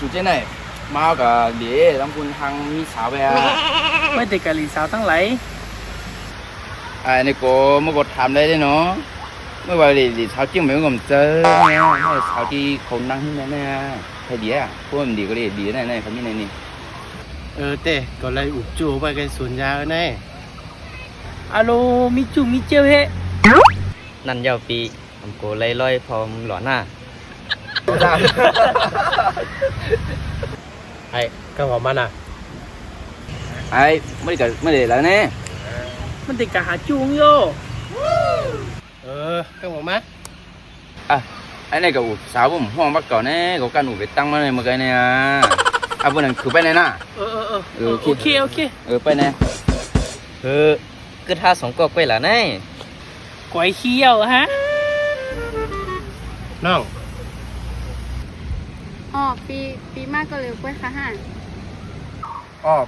สุดเจไหนมากับเดี๋ยวต้องคุณทางมีสาวไปไม่ติดกับหลีสาวทั้งหลายนี่ก็เมื่อก่อนทำได้เลยเนาะเมื่อวันดีสาวจิ้งไม่ก็เจอเนี่ยสาวที่คนนั่งที่นั่นเนี่ยใครดีอ่ะพวกมันดีก็ดีแน่ๆเขามีในนี้เต้ก็เลยอุบจูไปกันสวนยาแน่อาโลมิจูมิเจียวเฮนั่นยาวปีผมโกเลยลอยพร้อมหล่อหน้าไอ้ก็บอกมันอ่ะไม่ได้แล้วเนี่ยมันติดกับหาจุงโยก็บอกมันไอ้นี่ก็อุดสาวผมห้องบักก่อนเนี่ยก็การอุดไปตั้งมาเลยเมื่อกี้เนี่ยพวกนั้นคือไปไหนน่ะโอเคไปไหนคือท่าสองกอกไปล่ะแน่ก๋วยเขียวฮะน้องปีมากก็เร็วกว่าค่ะฮะ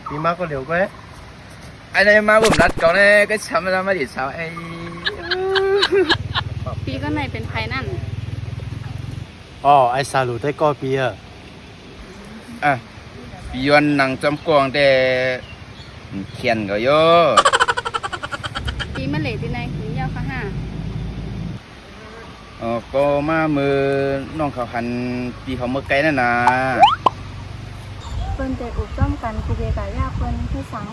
ปีมากก็เร็วกว่าไอ้นี่มาผมนัดก่อนเนี่ยก็ช้ำแล้วมาดิสาวปีก็ในเป็นไพนั่นไอ้ซาลูได้ก็ปีปีวันหนังจำกวงแต่เขียนก็เยอะปีมันเหล่ที่ไหนถึงยาวค่ะฮะก็มามือน้องเขาหันปีเขาเมื่อไกลนั่นนะเปิ้นแต่อุบจ้อมกันคือเดกะยาเปิ้นให้สัง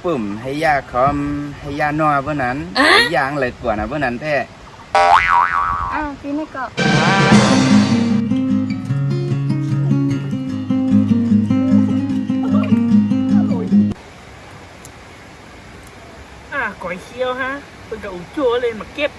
ปุ่มให้ยาคอมให้ยาหน่อเพื่อนั้นยางเลยกว่านะเพื่อนั้นแท้ปีนี้ก็ก๋วยเขียวฮะเป็นกับอุบจูเลยมาเก็บ